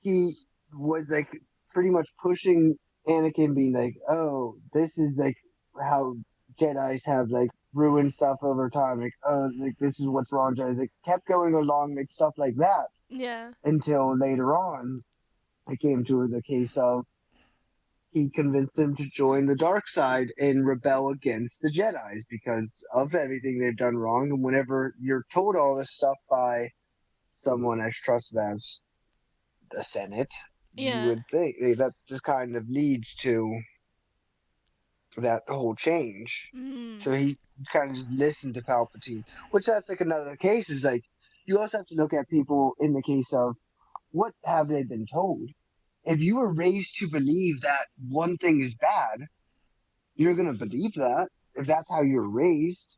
Speaker 1: he was like pretty much pushing Anakin, being like, "Oh, this is like how Jedi's have like ruined stuff over time. Like, oh, like this is what's wrong." Jedi like kept going along like stuff like that
Speaker 2: Yeah.
Speaker 1: until later on it came to the case of he convinced him to join the dark side and rebel against the Jedi's because of everything they've done wrong. And whenever you're told all this stuff by someone as trusted as the Senate, you
Speaker 2: Yeah.
Speaker 1: would think that just kind of leads to that whole change.
Speaker 2: Mm.
Speaker 1: So he kind of just listened to Palpatine, which that's like another case. Is like you also have to look at people in the case of what have they been told. If you were raised to believe that one thing is bad, you're gonna believe that if that's how you're raised.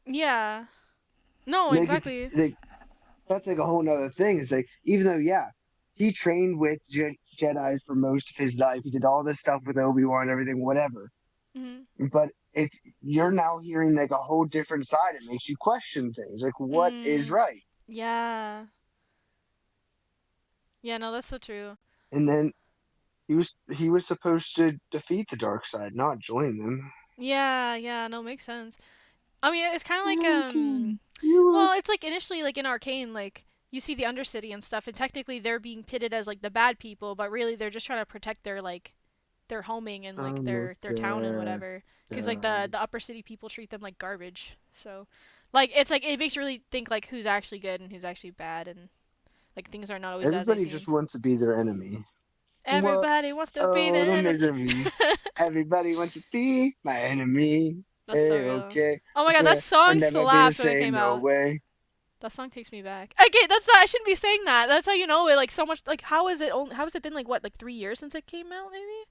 Speaker 2: Yeah. No,
Speaker 1: Like if
Speaker 2: exactly.
Speaker 1: like that's like a whole nother thing. It's like even though yeah, he trained with Jedi's for most of his life. He did all this stuff with Obi-Wan, everything, whatever.
Speaker 2: Mm.
Speaker 1: But if you're now hearing like a whole different side, it makes you question things. Like what is
Speaker 2: Mm.
Speaker 1: right?
Speaker 2: Yeah. Yeah, no, that's so true.
Speaker 1: And then he was supposed to defeat the dark side, not join them.
Speaker 2: Yeah, yeah, no, makes sense. I mean, it's kind of like
Speaker 1: Anakin, you are
Speaker 2: well, it's like initially like in Arcane, like you see the Undercity and stuff, and technically they're being pitted as like the bad people, but really they're just trying to protect their homing and like
Speaker 1: almost
Speaker 2: their town and
Speaker 1: there.
Speaker 2: whatever. Because like
Speaker 1: Done.
Speaker 2: the upper city people treat them like garbage. So, like it's like it makes you really think like who's actually good and who's actually bad, and like things are not always as they
Speaker 1: Everybody just
Speaker 2: seem.
Speaker 1: wants to be their enemy. What?
Speaker 2: Everybody wants to be the
Speaker 1: Oh, the
Speaker 2: enemy.
Speaker 1: misery. Everybody wants to be my enemy.
Speaker 2: That's so
Speaker 1: Hey,
Speaker 2: real.
Speaker 1: okay.
Speaker 2: Oh my
Speaker 1: I
Speaker 2: god, that
Speaker 1: swear I'll
Speaker 2: song
Speaker 1: never be the
Speaker 2: slapped when it
Speaker 1: same.
Speaker 2: came
Speaker 1: No
Speaker 2: out.
Speaker 1: way.
Speaker 2: That song takes me back. Okay, that's not. I shouldn't be saying that. That's how you know it. Like so much. Like how is it? Only, how has it been? Like what? Like 3 years since it came out? Maybe.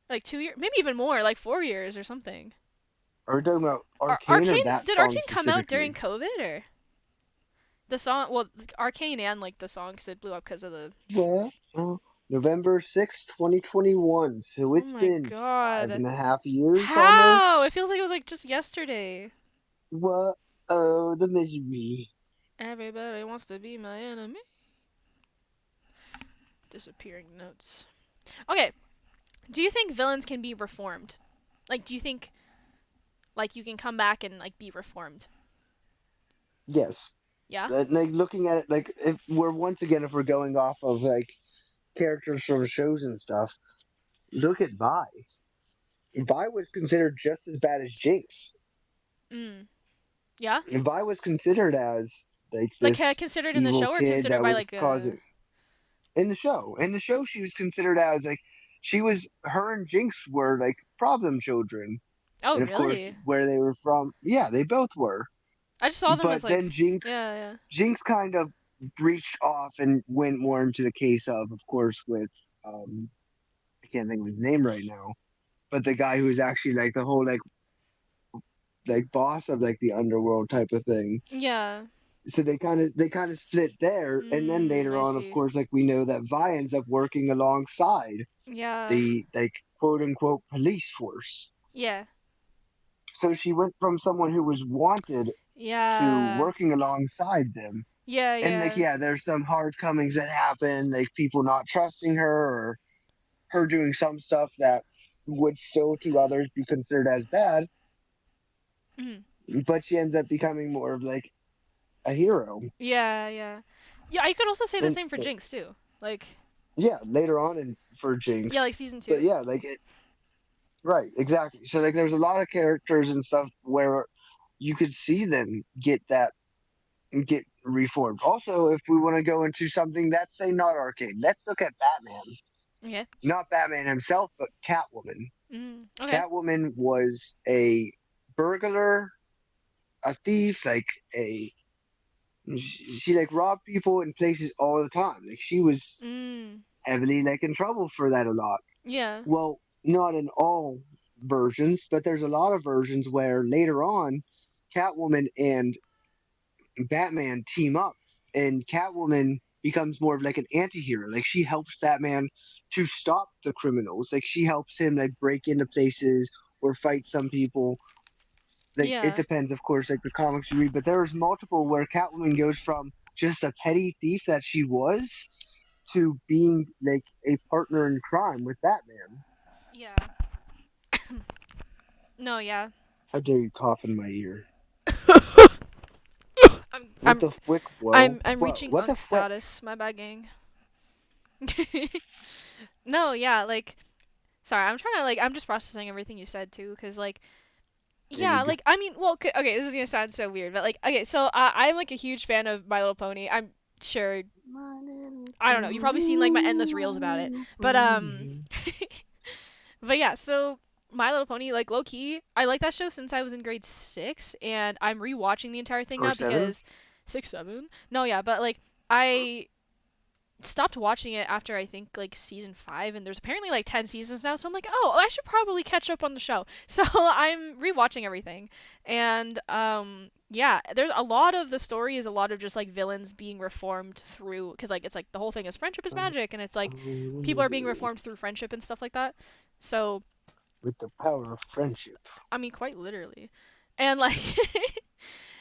Speaker 2: Like 2 years? Maybe even more. Like 4 years or something.
Speaker 1: Are we talking about Arcane or that
Speaker 2: Did
Speaker 1: song
Speaker 2: Arcane come out during
Speaker 1: specifically?
Speaker 2: COVID or the song? Well, Arcane and like the song because it blew up because of the.
Speaker 1: Well, November 6th, 2021. So
Speaker 2: Oh
Speaker 1: it's
Speaker 2: my
Speaker 1: been five
Speaker 2: god.
Speaker 1: and a half years
Speaker 2: How?
Speaker 1: almost.
Speaker 2: It feels like it was like just yesterday.
Speaker 1: What? Oh, the misery.
Speaker 2: Everybody wants to be my enemy. Disappearing notes. Okay. Do you think villains can be reformed? Like, do you think like you can come back and like be reformed?
Speaker 1: Yes.
Speaker 2: Yeah.
Speaker 1: Like looking at it, like if we're once again, if we're going off of like characters from shows and stuff, look at Vi. Vi was considered just as bad as Jinx.
Speaker 2: Mm. Yeah.
Speaker 1: And Vi was considered as like
Speaker 2: Like
Speaker 1: this
Speaker 2: considered in the
Speaker 1: evil
Speaker 2: show or
Speaker 1: kid
Speaker 2: considered
Speaker 1: that
Speaker 2: by
Speaker 1: was
Speaker 2: like
Speaker 1: causing in the show. In the show, she was considered as like she was her and Jinx were like problem children,
Speaker 2: Oh
Speaker 1: and of course
Speaker 2: really?
Speaker 1: where they were from, yeah, they both were.
Speaker 2: I just saw them as
Speaker 1: But
Speaker 2: like
Speaker 1: then Jinx
Speaker 2: yeah, yeah.
Speaker 1: Jinx kind of breached off and went more into the case of course, with I can't think of his name right now, but the guy who was actually like the whole like boss of like the underworld type of thing.
Speaker 2: Yeah.
Speaker 1: So they kind of split there, and then later
Speaker 2: I
Speaker 1: on, of
Speaker 2: see.
Speaker 1: course, like we know that Vi ends up working alongside
Speaker 2: Yeah.
Speaker 1: the like quote unquote police force.
Speaker 2: Yeah.
Speaker 1: So she went from someone who was wanted to
Speaker 2: Yeah.
Speaker 1: working alongside them.
Speaker 2: Yeah,
Speaker 1: And like
Speaker 2: yeah.
Speaker 1: yeah, there's some hard comings that happen, like people not trusting her or her doing some stuff that would still to others be considered as bad,
Speaker 2: Mhm.
Speaker 1: but she ends up becoming more of like a hero.
Speaker 2: Yeah, yeah. Yeah, I could also say the
Speaker 1: And
Speaker 2: same for Jinx too. Like
Speaker 1: yeah, later on in for
Speaker 2: yeah, like
Speaker 1: Jinx.
Speaker 2: season
Speaker 1: But
Speaker 2: 2.
Speaker 1: yeah, like it, right, exactly. So like there's a lot of characters and stuff where you could see them get reformed. Also, if we want to go into something that's say not arcade, let's look at Batman.
Speaker 2: Okay.
Speaker 1: Not Batman himself, but Catwoman.
Speaker 2: Okay.
Speaker 1: Catwoman was a burglar, a thief, like a she like robbed people in places all the time. Like she was
Speaker 2: Mm.
Speaker 1: heavily like in trouble for that a lot.
Speaker 2: Yeah.
Speaker 1: Well, not in all versions, but there's a lot of versions where later on, Catwoman and Batman team up, and Catwoman becomes more of like an anti-hero. Like she helps Batman to stop the criminals. Like she helps him like break into places or fight some people. Like it
Speaker 2: Yeah.
Speaker 1: depends, of course, like the comics you read, but there's multiple where Catwoman goes from just a petty thief that she was to being like a partner in crime with Batman.
Speaker 2: Yeah. No, yeah.
Speaker 1: How dare you cough in my ear?
Speaker 2: I'm
Speaker 1: What
Speaker 2: I'm
Speaker 1: the flick, whoa?
Speaker 2: I'm
Speaker 1: What?
Speaker 2: reaching
Speaker 1: What the
Speaker 2: unk
Speaker 1: flick?
Speaker 2: status. My bad, gang. No, yeah, like sorry, I'm trying to like I'm just processing everything you said too cuz like yeah,
Speaker 1: Egg.
Speaker 2: like I mean, well, okay, this is going to sound so weird, but like okay, so I'm like a huge fan of My Little Pony. I'm sure
Speaker 1: My little
Speaker 2: I don't know, you've probably seen like my
Speaker 1: pony,
Speaker 2: endless
Speaker 1: my
Speaker 2: reels about it.
Speaker 1: little
Speaker 2: But
Speaker 1: pony.
Speaker 2: but yeah, so My Little Pony, like low key, I like that show since I was in grade 6 and I'm rewatching the entire thing
Speaker 1: Or
Speaker 2: now
Speaker 1: seven?
Speaker 2: because 6 7. No, yeah, but like I stopped watching it after I think like season 5 and there's apparently like 10 seasons now, so I'm like, "Oh, I should probably catch up on the show." So I'm rewatching everything. And yeah, there's a lot of the story is a lot of just like villains being reformed through cuz like it's like the whole thing is friendship is magic and it's like people are being reformed through friendship and stuff like that. So,
Speaker 1: With the power of friendship.
Speaker 2: I mean quite literally. And like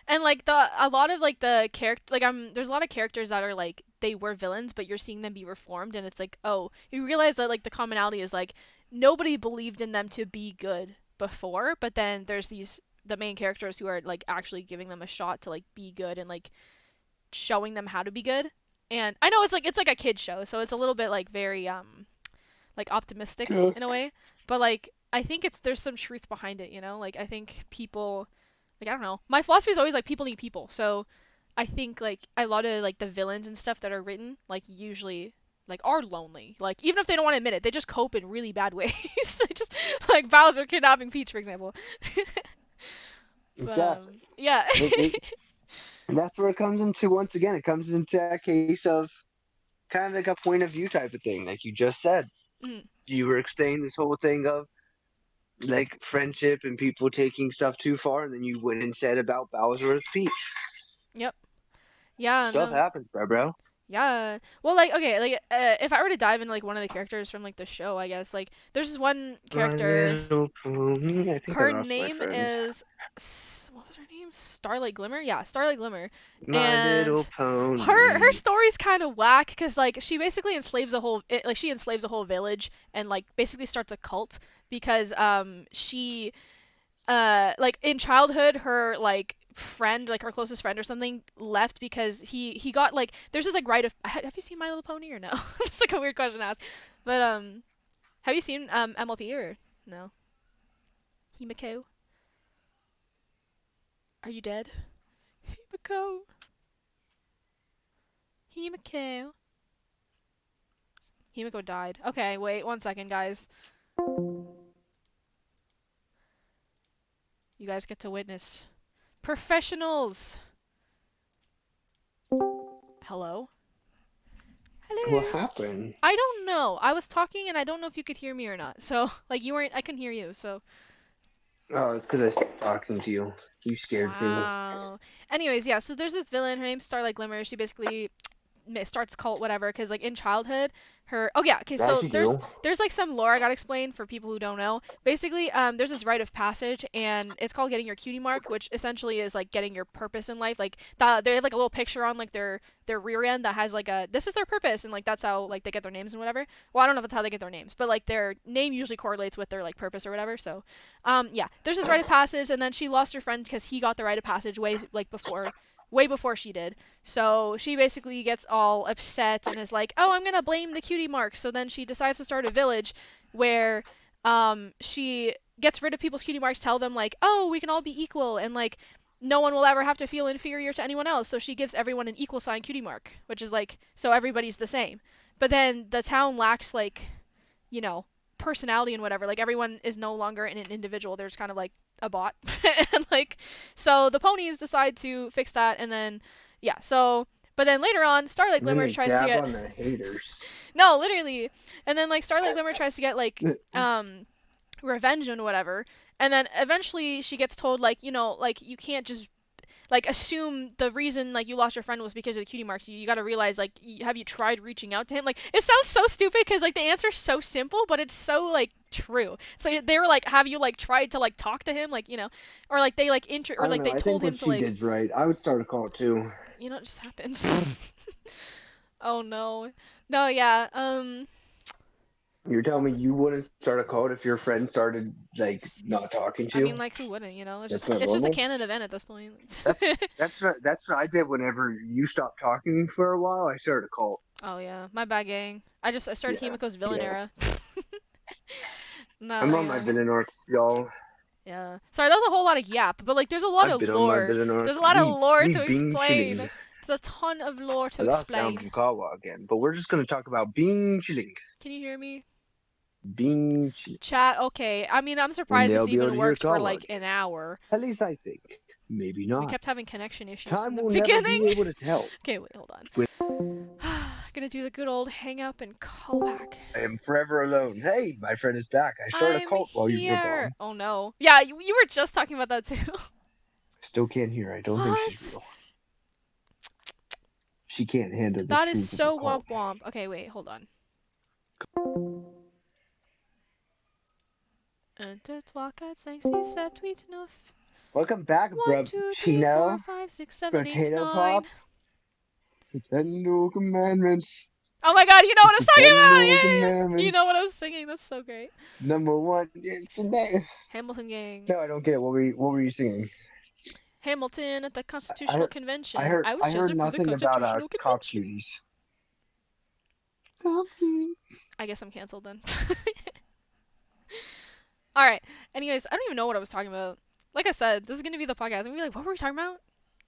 Speaker 2: and like the a lot of like the character like there's a lot of characters that are like they were villains but you're seeing them be reformed and it's like oh you realize that like the commonality is like nobody believed in them to be good before but then there's these the main characters who are like actually giving them a shot to like be good and like showing them how to be good. And I know it's like a kid show so it's a little bit like very like optimistic
Speaker 1: Yeah.
Speaker 2: in a way but like I think it's there's some truth behind it, you know? Like I think people like I don't know. My philosophy is always like people need people. So I think like a lot of like the villains and stuff that are written like usually like are lonely. Like even if they don't want to admit it, they just cope in really bad ways. They just like Bowser kidnapping Peach, for example. But
Speaker 1: Exactly.
Speaker 2: yeah.
Speaker 1: It that's where it comes into once again. It comes into that case of kind of like a point of view type of thing, like you just said.
Speaker 2: Mm,
Speaker 1: You were explaining this whole thing of like friendship and people taking stuff too far, and then you went and said about Bowser with Peach.
Speaker 2: yep. Yeah,
Speaker 1: Stuff
Speaker 2: no.
Speaker 1: happens, bro.
Speaker 2: Yeah. Well, like okay, like if I were to dive into like one of the characters from like the show, I guess like there's this one
Speaker 1: My
Speaker 2: character.
Speaker 1: little pony. I think I
Speaker 2: Her
Speaker 1: lost my
Speaker 2: name
Speaker 1: friend.
Speaker 2: is what was her name? Starlight Glimmer. Yeah, Starlight Glimmer.
Speaker 1: My
Speaker 2: And
Speaker 1: little
Speaker 2: her
Speaker 1: pony.
Speaker 2: story's kind of whack because like she basically enslaves a whole like she enslaves a whole village and like basically starts a cult because she like in childhood her like friend like her closest friend or something left because he got like there's this like rite of have you seen My Little Pony or no? It's like a weird question to ask, but have you seen MLP or no? Himiko, are you dead? Himiko. Himiko. Himiko died. Okay, wait 1 second, guys. You guys get to witness. Professionals! Hello?
Speaker 1: What
Speaker 2: Hello?
Speaker 1: happened?
Speaker 2: I don't know. I was talking and I don't know if you could hear me or not. So, like, you weren't. I couldn't hear you, so.
Speaker 1: Oh, it's because I stopped talking to you. You scared me.
Speaker 2: Wow. Anyways, yeah, so there's this villain. Her name's Starlight Glimmer. She basically starts cult whatever because like in childhood her okay,
Speaker 1: As
Speaker 2: so
Speaker 1: you
Speaker 2: there's
Speaker 1: do.
Speaker 2: like some lore I gotta explain for people who don't know. Basically there's this rite of passage and it's called getting your cutie mark, which essentially is like getting your purpose in life. Like they have like a little picture on like their rear end that has like a this is their purpose, and like that's how like they get their names and whatever. Well, I don't know if that's how they get their names, but like their name usually correlates with their like purpose or whatever. So yeah, there's this rite of passage, and then she lost her friend because he got the rite of passage way before she did. So she basically gets all upset and is like, "Oh, I'm gonna blame the cutie mark." So then she decides to start a village where she gets rid of people's cutie marks, tell them like, "Oh, we can all be equal," and like no one will ever have to feel inferior to anyone else. So she gives everyone an equal sign cutie mark, which is like so everybody's the same. But then the town lacks like, you know, personality and whatever. Like everyone is no longer an individual. There's kind of like a bot. And like so the ponies decide to fix that, and then yeah, so but then later on Starlight
Speaker 1: And then
Speaker 2: Glimmer
Speaker 1: they
Speaker 2: tries to
Speaker 1: dab
Speaker 2: get
Speaker 1: on the haters.
Speaker 2: no, literally. And then like Starlight Glimmer tries to get like revenge and whatever. And then eventually she gets told like, you know, like you can't just like assume the reason like you lost your friend was because of the cutie marks. You got to realize like have you tried reaching out to him? Like it sounds so stupid because like the answer's so simple, but it's so like true. So they were like, have you like tried to like talk to him, like you know, or like they like
Speaker 1: I
Speaker 2: or
Speaker 1: don't
Speaker 2: like
Speaker 1: know.
Speaker 2: they
Speaker 1: I think
Speaker 2: told him
Speaker 1: what
Speaker 2: to
Speaker 1: she
Speaker 2: like
Speaker 1: did's right. I would start a cult too.
Speaker 2: you know it just happens. Oh no, no yeah
Speaker 1: You're telling me you wouldn't start a cult if your friend started like not talking to
Speaker 2: I
Speaker 1: you?
Speaker 2: mean like who wouldn't, you know?
Speaker 1: That's not
Speaker 2: It's just a
Speaker 1: normal.
Speaker 2: canon event at this point.
Speaker 1: That's what I did whenever you stopped talking for a while. I started a cult.
Speaker 2: Oh yeah, my bad gang. I started
Speaker 1: Yeah,
Speaker 2: Himiko's villain
Speaker 1: yeah.
Speaker 2: era. No,
Speaker 1: I'm on my
Speaker 2: yeah.
Speaker 1: villain arc, y'all.
Speaker 2: Yeah. Sorry, that was a whole lot of yap, but like there's a lot
Speaker 1: I've
Speaker 2: of
Speaker 1: been on my
Speaker 2: lore.
Speaker 1: villain arc.
Speaker 2: There's a lot of lore
Speaker 1: Me
Speaker 2: to
Speaker 1: being
Speaker 2: explain.
Speaker 1: chilling.
Speaker 2: There's a ton of lore to
Speaker 1: I lost sound from
Speaker 2: explain.
Speaker 1: Kawa again, but we're just gonna talk about being chilling.
Speaker 2: Can you hear me?
Speaker 1: Being chilling.
Speaker 2: Chat, okay. I mean, I'm
Speaker 1: One
Speaker 2: surprised
Speaker 1: day
Speaker 2: this
Speaker 1: I'll be able
Speaker 2: even
Speaker 1: to hear
Speaker 2: worked for
Speaker 1: Kawa
Speaker 2: like
Speaker 1: again.
Speaker 2: an hour.
Speaker 1: At least I think. Maybe
Speaker 2: We
Speaker 1: not.
Speaker 2: kept having connection issues in
Speaker 1: Time
Speaker 2: the
Speaker 1: will never be
Speaker 2: beginning.
Speaker 1: able to tell.
Speaker 2: Okay, wait, hold on.
Speaker 1: With
Speaker 2: Gonna do the good old hang up and call back.
Speaker 1: I am forever alone. Hey, my friend is back. I started a
Speaker 2: I'm
Speaker 1: cult while you were
Speaker 2: here.
Speaker 1: gone.
Speaker 2: Oh no. Yeah, you were just talking about that too.
Speaker 1: Still can't hear. I don't think she's
Speaker 2: What?
Speaker 1: real. She can't handle the
Speaker 2: That is
Speaker 1: truth of a
Speaker 2: so
Speaker 1: cult.
Speaker 2: womp womp. Okay, wait, hold on. Enter 3, 4, 5, 6, 7, 8, 9.
Speaker 1: Welcome back,
Speaker 2: 1, 2, 3, 4, 5, 6, 7, 8,
Speaker 1: Potato
Speaker 2: 9.
Speaker 1: Pop. The Ten Commandments.
Speaker 2: Oh my god, you know what I was
Speaker 1: The
Speaker 2: talking about!
Speaker 1: Ten
Speaker 2: Yay! You
Speaker 1: Commandments.
Speaker 2: know what I was singing. That's so great.
Speaker 1: Number one is today.
Speaker 2: Hamilton Gang.
Speaker 1: No, I don't get it. What were you singing?
Speaker 2: Hamilton at the
Speaker 1: I
Speaker 2: Constitutional
Speaker 1: heard
Speaker 2: Convention.
Speaker 1: I
Speaker 2: was chosen
Speaker 1: heard
Speaker 2: for the
Speaker 1: nothing about
Speaker 2: Constitutional
Speaker 1: cop
Speaker 2: Convention.
Speaker 1: cuties. Cop cuties.
Speaker 2: I guess I'm canceled then. Alright. Anyways, I don't even know what I was talking about. Like I said, this is gonna be the podcast. I'm gonna be like, what were we talking about?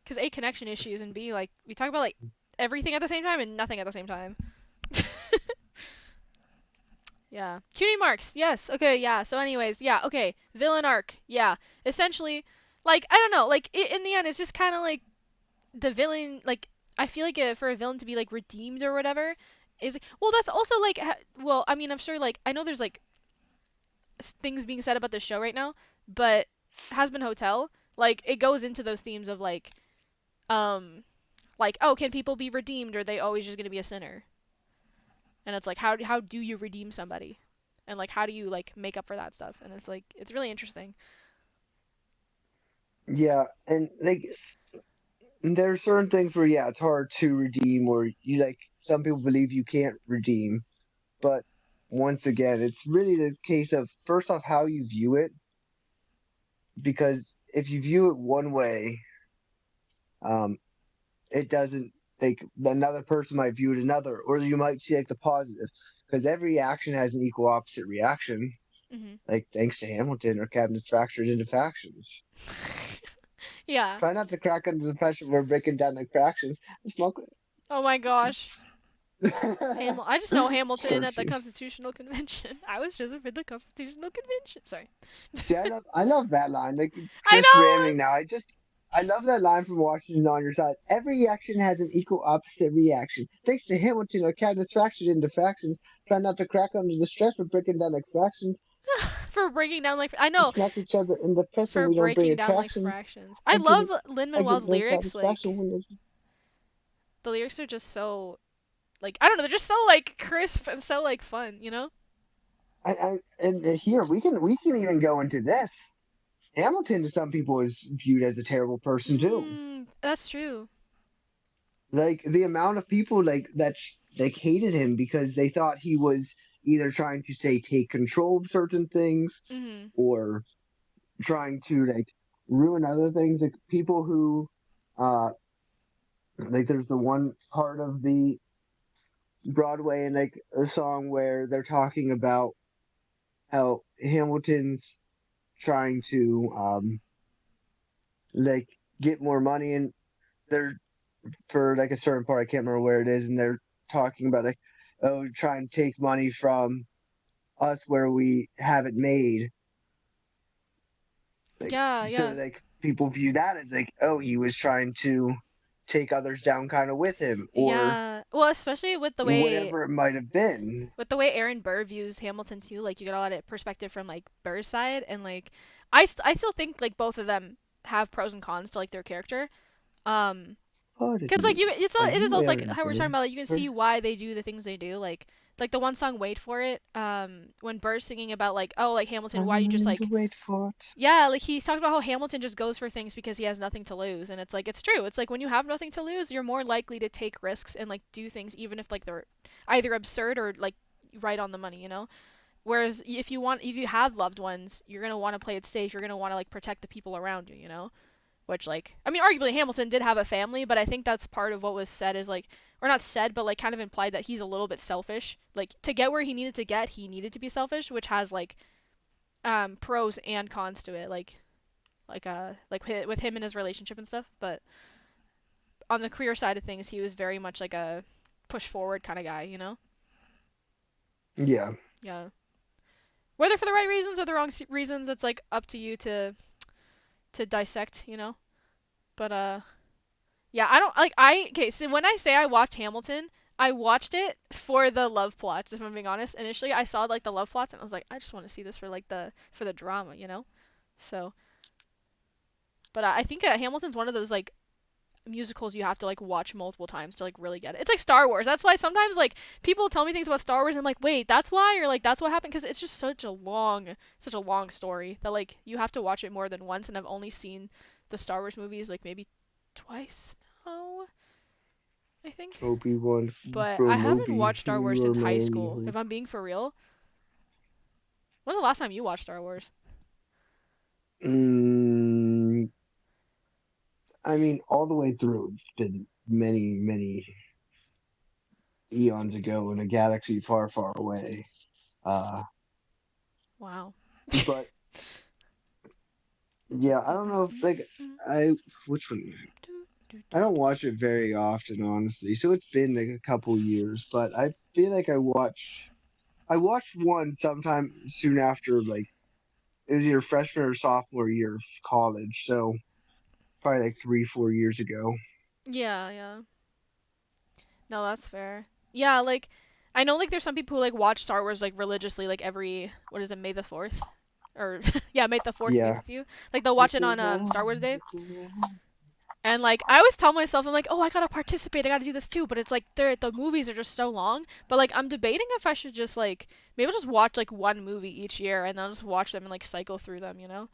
Speaker 2: Because A, connection issues, and B, like, we talk about, like, everything at the same time and nothing at the same time. Yeah. Cutie marks. Yes. Okay. Yeah. So, anyways, yeah. Okay. Villain arc. Yeah. Essentially, like I don't know. Like in the end, it's just kind of like the villain. Like I feel like for a villain to be like redeemed or whatever is well. That's also like well. I mean, I'm sure like I know there's like things being said about the show right now, but Hazbin Hotel like it goes into those themes of um like oh can people be redeemed or are they always just gonna be a sinner? And it's like how do you redeem somebody, and like how do you like make up for that stuff, and it's like it's really interesting.
Speaker 1: Yeah, and like there are certain things where yeah, it's hard to redeem, or you like some people believe you can't redeem, but once again, it's really the case of first off how you view it, because if you view it one way, um, it doesn't like another person might view it another, or you might see like the positive, because every action has an equal opposite reaction.
Speaker 2: Mhm.
Speaker 1: Like thanks to Hamilton, our cabinet's fractured into factions.
Speaker 2: Yeah.
Speaker 1: Try not to crack under the pressure. We're breaking down like fractions. Smoke.
Speaker 2: Oh my gosh. I just know Hamilton at the
Speaker 1: Searching.
Speaker 2: Constitutional Convention. I was just at the Constitutional Convention. Sorry.
Speaker 1: See, I love that line. Like
Speaker 2: I
Speaker 1: just
Speaker 2: know.
Speaker 1: ramming now. I love that line from Washington on your side. Every action has an equal opposite reaction. Thanks to Hamilton, our cat is fractured into fractions. Try not to crack under the stress of breaking down like fractions.
Speaker 2: For breaking down like I
Speaker 1: We
Speaker 2: know
Speaker 1: smack each other in the face and
Speaker 2: for
Speaker 1: we don't bring
Speaker 2: breaking down like
Speaker 1: attractions.
Speaker 2: fractions. I
Speaker 1: I get
Speaker 2: love
Speaker 1: it.
Speaker 2: Lin
Speaker 1: I get
Speaker 2: Manuel's
Speaker 1: no
Speaker 2: lyrics. Like
Speaker 1: satisfaction when there's
Speaker 2: the lyrics are just so like I don't know. They're just so like crisp and so like fun. You know.
Speaker 1: and here we can even go into this. Hamilton to some people is viewed as a terrible person too.
Speaker 2: That's true.
Speaker 1: Like the amount of people that like hated him because they thought he was either trying to say take control of certain things
Speaker 2: Mhm.
Speaker 1: or trying to like ruin other things. Like people who uh like there's the one part of the Broadway and like a song where they're talking about how Hamilton's trying to like get more money and they're for like a certain part I can't remember where it is and they're talking about like oh trying to take money from us where we have it made like
Speaker 2: Yeah.
Speaker 1: so
Speaker 2: Yeah.
Speaker 1: like people view that as like oh he was trying to take others down kind of with him or
Speaker 2: Yeah. Well, especially
Speaker 1: whatever it might have been.
Speaker 2: with the way Aaron Burr views Hamilton too. Like you get a lot of perspective from like Burr's side, and like I still think like both of them have pros and cons to like their character. Um, Cause
Speaker 1: Pardon
Speaker 2: like
Speaker 1: me, are
Speaker 2: it is
Speaker 1: you
Speaker 2: also like
Speaker 1: Aaron
Speaker 2: how we're talking
Speaker 1: Burr?
Speaker 2: about like you can see why they do the things they do like the one song "Wait for It" when Burr's singing about like oh like Hamilton why do
Speaker 1: I'm
Speaker 2: you just
Speaker 1: willing to
Speaker 2: like
Speaker 1: wait for it.
Speaker 2: yeah like he talked about how Hamilton just goes for things because he has nothing to lose, and it's like it's true, it's like when you have nothing to lose you're more likely to take risks and like do things even if like they're either absurd or like right on the money, you know. Whereas if you have loved ones you're gonna want to play it safe, you're gonna want to like protect the people around you, you know. Which like I mean arguably Hamilton did have a family, but I think that's part of what was said is like or not said but like kind of implied that he's a little bit selfish, like to get where he needed to get he needed to be selfish, which has like pros and cons to it, like with him and his relationship and stuff. But on the career side of things he was very much like a push forward kind of guy, you know.
Speaker 1: Yeah.
Speaker 2: Yeah, whether for the right reasons or the wrong reasons it's like up to you to dissect, you know. But yeah, I don't like I okay, so when I say I watched Hamilton, I watched it for the love plots, if I'm being honest. Initially I saw like the love plots and I was like, I just want to see this for like the drama, you know? So but I think Hamilton's one of those like musicals you have to like watch multiple times to like really get it. It's like Star Wars. That's why sometimes like people tell me things about Star Wars and I'm like, "Wait, that's why?" or like that's what happened because it's just such a long story that like you have to watch it more than once, and I've only seen the Star Wars movies like maybe twice now, I think.
Speaker 1: Obi-Wan
Speaker 2: But I
Speaker 1: from
Speaker 2: haven't
Speaker 1: Obi,
Speaker 2: watched Star Wars
Speaker 1: you are
Speaker 2: since
Speaker 1: my
Speaker 2: high
Speaker 1: only
Speaker 2: school.
Speaker 1: hope.
Speaker 2: If I'm being for real, when's the last time you watched Star Wars?
Speaker 1: Mm, I mean, all the way through, it's been many, many eons ago in a galaxy far, far away. Uh,
Speaker 2: Wow.
Speaker 1: but yeah, I don't know if like I which one I don't watch it very often, honestly. So it's been like a couple years, but I feel like I watched one sometime soon after like it was either freshman or sophomore year of college, so probably like 3, 4 years ago.
Speaker 2: Yeah, yeah. No, that's fair. Yeah, like I know like there's some people who like watch Star Wars like religiously like every what is it, May the 4th? Or yeah, May the 4th be
Speaker 1: Yeah.
Speaker 2: with you. Like they'll watch
Speaker 1: Look
Speaker 2: it on Star Wars
Speaker 1: around,
Speaker 2: Day.
Speaker 1: look around.
Speaker 2: And like I always tell myself I'm like, "Oh, I got to participate. I got to do this too." But it's like the movies are just so long. But like I'm debating if I should just like maybe I'll just watch like one movie each year and then I'll just watch them and like cycle through them, you know?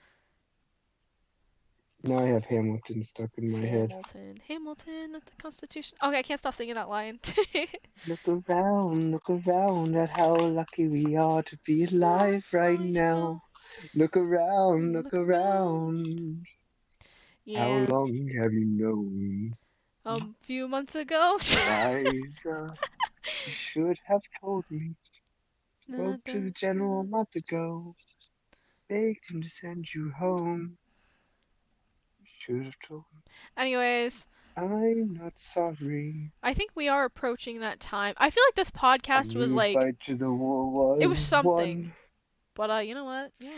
Speaker 1: Now I have Hamilton stuck in my head.
Speaker 2: Hamilton, Hamilton at the Constitution. Okay, I can't stop singing that line.
Speaker 1: Look around at how lucky we are to be alive
Speaker 2: Life
Speaker 1: right
Speaker 2: right
Speaker 1: now.
Speaker 2: now.
Speaker 1: Look
Speaker 2: Look around.
Speaker 1: around. How
Speaker 2: Yeah.
Speaker 1: long have you known?
Speaker 2: Few months ago.
Speaker 1: Eliza, you should have told me. Spoke to the general a month ago. Begged him to send you home. should have told.
Speaker 2: Anyways,
Speaker 1: I'm not sorry.
Speaker 2: I think we are approaching that time. I feel like this
Speaker 1: A
Speaker 2: podcast was
Speaker 1: new
Speaker 2: like
Speaker 1: fight to the war
Speaker 2: it was
Speaker 1: was
Speaker 2: something.
Speaker 1: won.
Speaker 2: But you know what? Yeah.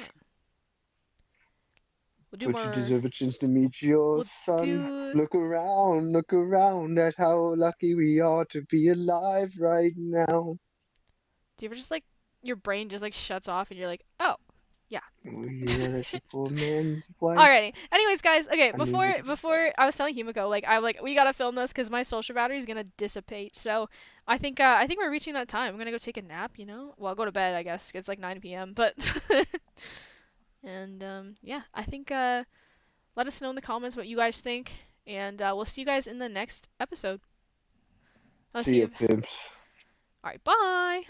Speaker 2: We'll do
Speaker 1: But you
Speaker 2: more.
Speaker 1: deserve a chance to meet your
Speaker 2: We'll
Speaker 1: son.
Speaker 2: do.
Speaker 1: Look around at how lucky we are to be alive right now.
Speaker 2: Do you ever just like your brain just like shuts off and you're like, oh, yeah.
Speaker 1: Oh, yeah, that's a poor man's wife.
Speaker 2: Alrighty. Anyways, guys. Okay.
Speaker 1: I mean,
Speaker 2: Before I was telling Himiko, like I'm like we gotta film this because my social battery is gonna dissipate. So I think we're reaching that time. I'm gonna go take a nap. You know. Well, I'll go to bed. I guess it's like 9 p.m. But and yeah, I think let us know in the comments what you guys think, and we'll see you guys in the next episode. I'll
Speaker 1: see
Speaker 2: see
Speaker 1: ya,
Speaker 2: you.
Speaker 1: pimps.
Speaker 2: All right. Bye.